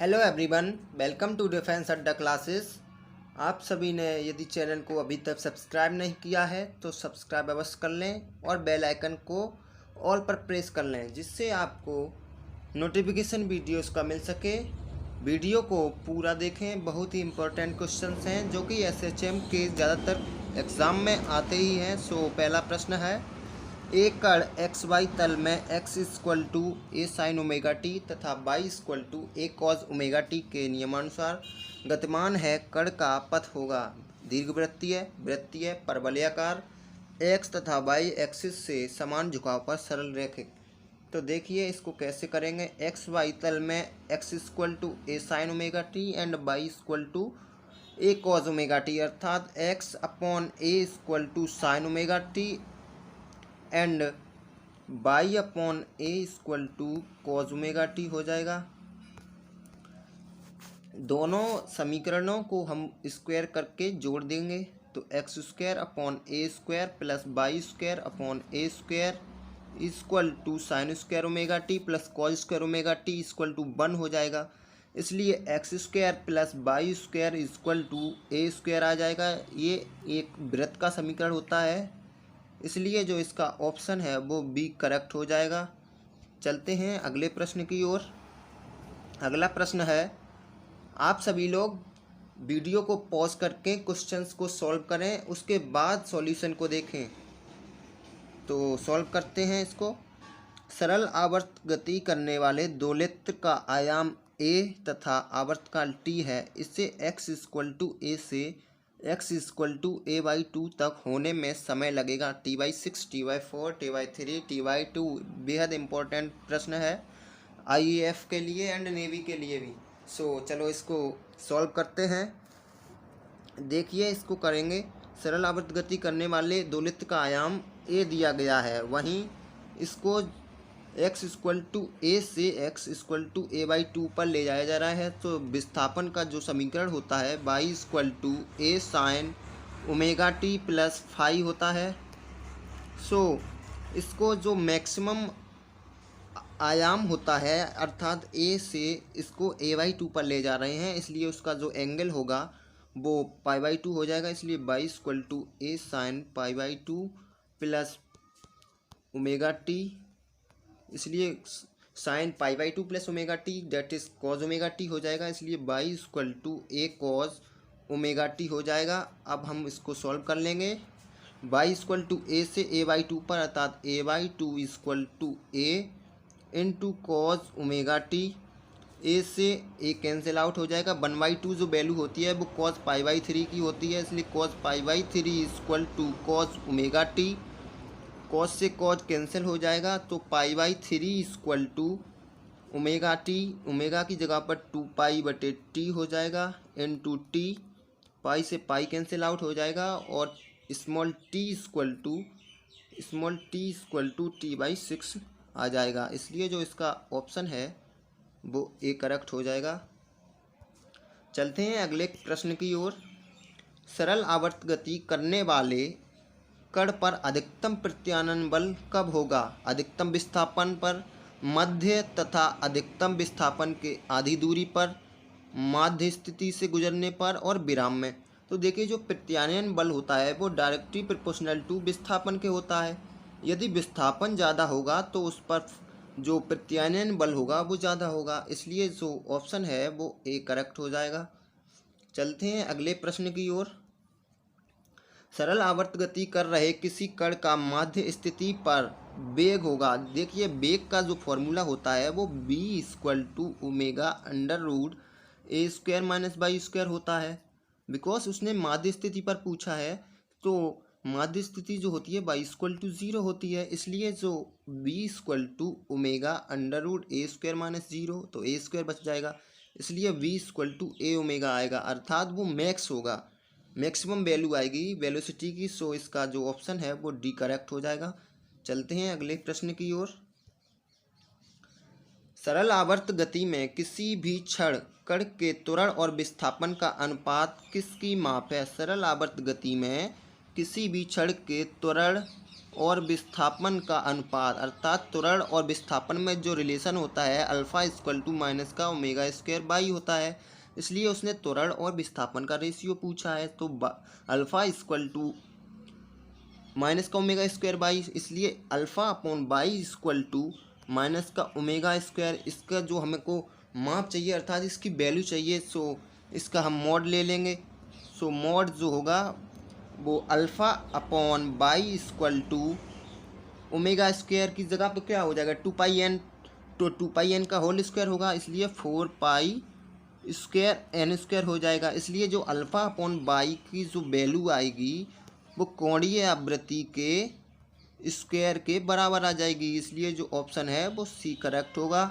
Hello everyone, welcome to defence Adda classes. आप सभी ने यदि चैनल को अभी तक सब्सक्राइब नहीं किया है तो सब्सक्राइब अवश्य कर लें और बेल आइकन को ऑल पर प्रेस कर लें, जिससे आपको नोटिफिकेशन वीडियोस का मिल सके। वीडियो को पूरा देखें, बहुत ही इम्पोर्टेंट क्वेश्चंस हैं जो कि एसएचएम के ज़्यादातर एग्ज़ाम में आते ही हैं। सो पहला प्रश्न है, एक कण एक्स वाई तल में x equal to a sine omega t तथा y equal to a cos omega t के नियमानुसार गतिमान है। कण का पथ होगा दीर्घवृत्तीय, वृत्तीय, परवलयाकार, x तथा y एक्सिस से समान झुकाव पर सरल रेखिक। तो देखिए इसको कैसे करेंगे। एक्स वाई तल में x equal to a sine omega t and y equal to a cos omega t, अर्थात x upon a equal to sine omega t and y upon a equal to cos omega t हो जाएगा। दोनों समीकरणों को हम square करके जोड़ देंगे तो x square upon a square plus y square upon a square equal to sine square omega t plus cos square omega t equal to 1 हो जाएगा। इसलिए x square plus y square equal to a square आ जाएगा। ये एक वृत्त का समीकरण होता है, इसलिए जो इसका ऑप्शन है वो बी करेक्ट हो जाएगा। चलते हैं अगले प्रश्न की ओर। अगला प्रश्न है, आप सभी लोग वीडियो को पॉज करके क्वेश्चंस को सॉल्व करें, उसके बाद सॉल्यूशन को देखें। तो सॉल्व करते हैं इसको। सरल आवर्त गति करने वाले दोलित्र का आयाम a तथा आवर्तकाल t है। इससे x इक्वल टू ए से x equal to a by 2 तक होने में समय लगेगा t/6, t/4, t/3, t/2। बेहद इम्पोर्टेंट प्रश्न है IAF के लिए एंड नेवी के लिए भी। चलो इसको सॉल्व करते हैं। देखिए इसको करेंगे। सरल आवर्त गति करने वाले दोलित्र का आयाम a दिया गया है, वहीं इसको x इक्वल टू ए से x equal to a by 2 पर ले जाया जा रहा है। तो विस्थापन का जो समीकरण होता है y equal to a sine omega t plus phi होता है। इसको जो मैक्सिमम आयाम होता है, अर्थात a से इसको ए बाई 2 पर ले जा रहे हैं, इसलिए उसका जो एंगल होगा वो π/2 हो जाएगा। इसलिए y equal to a sine π/2 plus omega t, इसलिए sine π/2 plus omega t that is cos omega t हो जाएगा। इसलिए y equal to a cos omega t हो जाएगा। अब हम इसको सॉल्व कर लेंगे। y इक्वल टू ए से ए बाई 2 पर, अर्थात a by 2 equal to a into cos omega t. A से ए कैंसिल आउट हो जाएगा। 1/2 जो वैल्यू होती है वो कॉज π/3 की होती है, इसलिए cos π/3 equal to cos omega t. Cos से कॉज कैंसिल हो जाएगा तो π/3 equal to omega t, omega की जगह पर 2π/t हो जाएगा इनटू टी। पाई से पाई कैंसिल आउट हो जाएगा और small t equal to t/6 आ जाएगा। इसलिए जो इसका ऑप्शन है वो ए करेक्ट हो जाएगा। चलते हैं अगले प्रश्न की ओर। सरल आवर्त गति करने वाले कण पर अधिकतम प्रत्यानयन बल कब होगा? अधिकतम विस्थापन पर, मध्य तथा अधिकतम विस्थापन के आधी दूरी पर, माध्य स्थिति से गुजरने पर और विराम में। तो देखिए जो प्रत्यानयन बल होता है वो डायरेक्टली प्रोपोर्शनल टू विस्थापन के होता है। यदि विस्थापन ज़्यादा होगा तो उस पर जो प्रत्यानयन बल होगा वो ज़्यादा होगा, इसलिए जो ऑप्शन है वो ए करेक्ट हो जाएगा। चलते हैं अगले प्रश्न की ओर। सरल आवर्त गति कर रहे किसी कण का माध्य स्थिति पर वेग होगा। देखिए वेग का जो फॉर्मूला होता है वो b equal to omega under root a square minus y square होता है। बिकॉज उसने माध्य स्थिति पर पूछा है, तो माध्य स्थिति जो होती है y इक्वल टू 0 होती है, इसलिए जो b equal to omega under root a square minus 0, तो ए स्क्वायर बच जाएगा, इसलिए v equal to a omega आएगा, अर्थात वो मैक्स होगा, मैक्सिमम वैल्यू आएगी वेलोसिटी की। इसका जो ऑप्शन है वो डी करेक्ट हो जाएगा। चलते हैं अगले प्रश्न की ओर। सरल आवर्त गति में किसी भी क्षण कण के त्वरण और विस्थापन का अनुपात किसकी माप है? सरल आवर्त गति में किसी भी क्षण के त्वरण और विस्थापन का अनुपात, अर्थात त्वरण और विस्थापन में जो रिलेशन होता है अल्फा इक्वल टू माइनस का ओमेगा स्क्वायर बाई होता है, इसलिए उसने त्वरण और विस्थापन का रेशियो पूछा है। तो अल्फा इक्वल टू माइनस का ओमेगा स्क्वायर बाई, इसलिए alpha upon y equal to minus का ओमेगा स्क्वायर। इसका जो हमें को माप चाहिए अर्थात इसकी वैल्यू चाहिए, सो इसका हम मॉड ले लेंगे। सो मॉड जो होगा वो alpha upon y equal to omega square की जगह पे क्या हो जाएगा 2πn, तो 2πn का होल स्क्वायर होगा, इसलिए 4π स्क्वायर एन स्क्वायर हो जाएगा। इसलिए जो अल्फ़ा अपॉन बाई की जो वैल्यू आएगी वो कोणीय आवृत्ति के स्क्वायर के बराबर आ जाएगी, इसलिए जो ऑप्शन है वो सी करेक्ट होगा।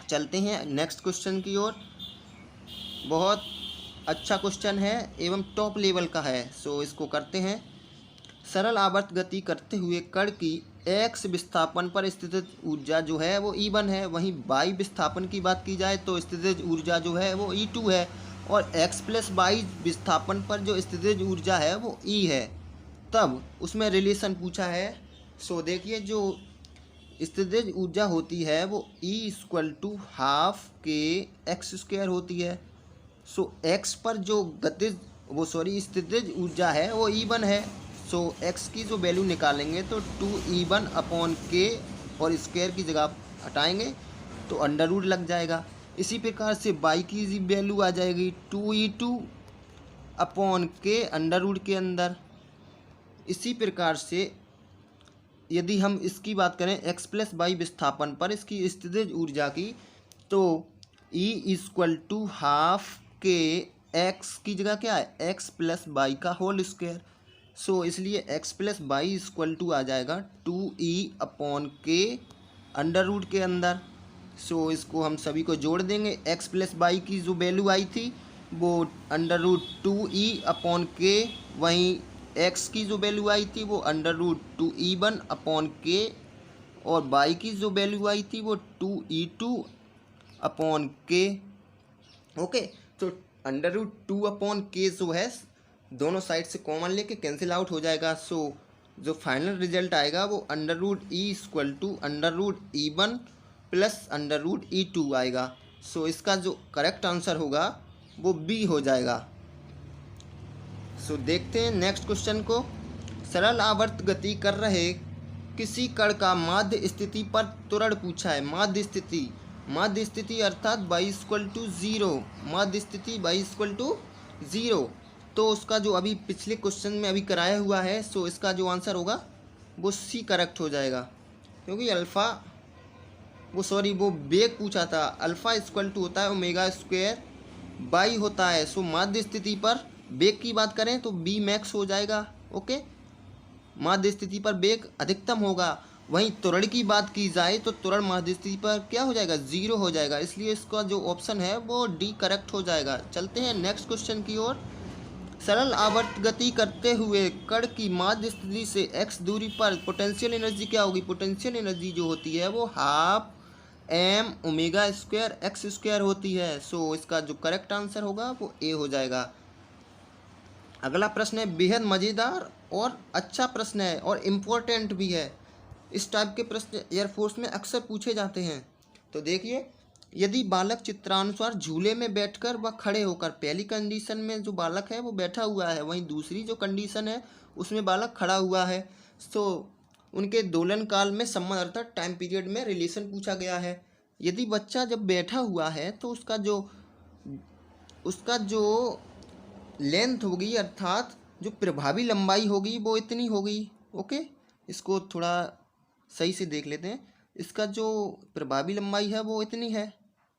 चलते हैं नेक्स्ट क्वेश्चन की ओर। बहुत अच्छा क्वेश्चन है एवं टॉप लेवल का है, सो इसको करते हैं। सरल आवर्त गति करते हुए कण की एक्स विस्थापन पर स्थितिज ऊर्जा जो है वो E1 है, वहीं वाई विस्थापन की बात की जाए तो स्थितिज ऊर्जा जो है वो E2 है, और x प्लस वाई विस्थापन पर जो स्थितिज ऊर्जा है वो E है। तब उसमें रिलेशन पूछा है। सो देखिए जो स्थितिज ऊर्जा होती है वो E इक्वल टू हाफ के एक्स स्क्वायर होती है। सो x पर जो गतिज वो स्थितिज ऊर्जा है वो E1 है। सो x की जो वैल्यू निकालेंगे तो 2E1 अपॉन के और स्क्वायर की जगह हटाएंगे तो अंडर रूट लग जाएगा। इसी प्रकार से y की वैल्यू आ जाएगी 2E2 अपॉन के अंडर रूट के अंदर। इसी प्रकार से यदि हम इसकी बात करें x प्लस वाई विस्थापन पर इसकी स्थितिज ऊर्जा की, तो E इक्वल टू हाफ के x की जगह क्या है x प्लस वाई का होल स्क्वायर। सो इसलिए x plus y equal to आ जाएगा 2E अपॉन के अंडर रूट के अंदर। सो इसको हम सभी को जोड़ देंगे। x प्लस वाई की जो वैल्यू आई थी वो अंडर रूट 2E अपॉन के, वहीं x की जो वैल्यू आई थी वो अंडर रूट 2E1 अपॉन के, और y की जो वैल्यू आई थी वो 2E2 अपॉन के। ओके, तो अंडर रूट 2 अपॉन के जो है दोनों साइड से कॉमन लेके कैंसिल आउट हो जाएगा। सो जो फाइनल रिजल्ट आएगा वो under root E equal to under root E1 plus under root E2 आएगा। सो इसका जो करेक्ट आंसर होगा वो B हो जाएगा। सो देखते हैं नेक्स्ट क्वेश्चन को। सरल आवर्त गति कर रहे किसी कण का माध्य स्थिति पर त्वरण पूछा है। माध्य स्थिति अर्थात y इक्वल टू 0, माध्य स्थिति y इक्वल टू 0। तो उसका जो अभी पिछले क्वेश्चन में अभी कराया हुआ है, सो इसका जो आंसर होगा वो सी करेक्ट हो जाएगा, क्योंकि अल्फ़ा वो वेग पूछा था। अल्फ़ा इक्वल टू होता है ओमेगा स्क्वायर बाई होता है। सो माध्य स्थिति पर वेग की बात करें तो बी मैक्स हो जाएगा। ओके, माध्य स्थिति पर वेग अधिकतम होगा। वहीं त्वरण की बात की जाए तो त्वरण माध्य स्थिति पर क्या हो जाएगा 0 हो जाएगा, इसलिए इसका जो ऑप्शन है वो डी करेक्ट हो जाएगा। चलते हैं नेक्स्ट क्वेश्चन की ओर। सरल आवर्त गति करते हुए कण की माध्य स्थिति से x दूरी पर पोटेंशियल एनर्जी क्या होगी। पोटेंशियल एनर्जी जो होती है वो half m omega square x square होती है। सो इसका जो करेक्ट आंसर होगा वो ए हो जाएगा। अगला प्रश्न है बेहद मज़ेदार और अच्छा प्रश्न है और इम्पोर्टेंट भी है। इस टाइप के प्रश्न एयरफोर्स में अक्सर पूछे जाते हैं। तो देखिए, यदि बालक चित्रानुसार झूले में बैठकर व खड़े होकर, पहली कंडीशन में जो बालक है वो बैठा हुआ है, वहीं दूसरी जो कंडीशन है उसमें बालक खड़ा हुआ है, तो उनके दोलन काल में संबंध अर्थात टाइम पीरियड में रिलेशन पूछा गया है। यदि बच्चा जब बैठा हुआ है तो उसका जो लेंथ होगी अर्थात जो प्रभावी लंबाई होगी वो इतनी होगी। ओके, इसको थोड़ा सही से देख लेते हैं। इसका जो प्रभावी लंबाई है वो इतनी है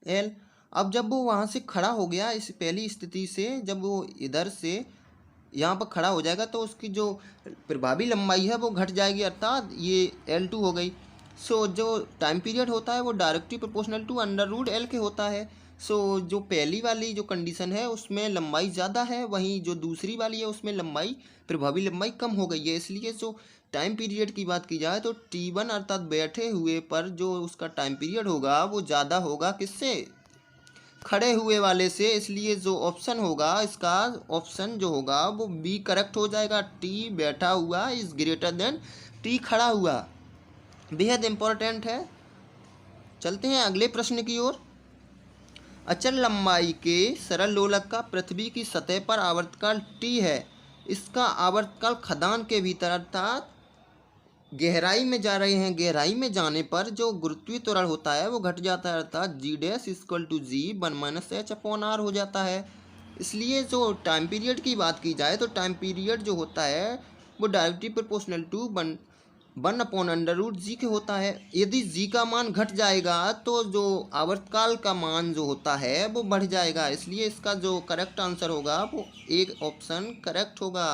L। अब जब वो वहाँ से खड़ा हो गया, इस पहली स्थिति से जब वो इधर से यहाँ पर खड़ा हो जाएगा तो उसकी जो प्रभावी लंबाई है वो घट जाएगी, अर्थात ये L2 हो गई। सो जो टाइम पीरियड होता है वो directly proportional to under root L के होता है। सो जो पहली वाली जो कंडीशन है उसमें लंबाई ज़्यादा है, वहीं जो दूसरी वाली है उसमें प्रभावी लंबाई कम हो गई है। इसलिए जो टाइम पीरियड की बात की जाए तो T1 अर्थात बैठे हुए पर जो उसका टाइम पीरियड होगा वो ज़्यादा होगा किससे, खड़े हुए वाले से। इसलिए जो ऑप्शन होगा इसका ऑप्शन जो होगा वो बी करेक्ट हो जाएगा। टी बैठा हुआ इज़ ग्रेटर देन टी खड़ा हुआ, बेहद इम्पोर्टेंट है। चलते हैं अगले प्रश्न की ओर। अचल लंबाई के सरल लोलक का पृथ्वी की सतह पर आवर्तकाल टी है। इसका आवर्तकाल खदान के भीतर अर्थात गहराई में जा रहे हैं, गहराई में जाने पर जो गुरुत्वीय त्वरण होता है वो घट जाता है, अर्थात g dash equal to g 1-h/r हो जाता है। इसलिए जो टाइम पीरियड की बात की जाए तो टाइम पीरियड जो होता है वो डायरेक्टली प्रोपोर्शनल टू 1/√g के होता है। यदि g का मान घट जाएगा तो जो आवर्तकाल का मान जो होता है वो बढ़ जाएगा। इसलिए इसका जो करेक्ट आंसर होगा वो एक ऑप्शन करेक्ट होगा।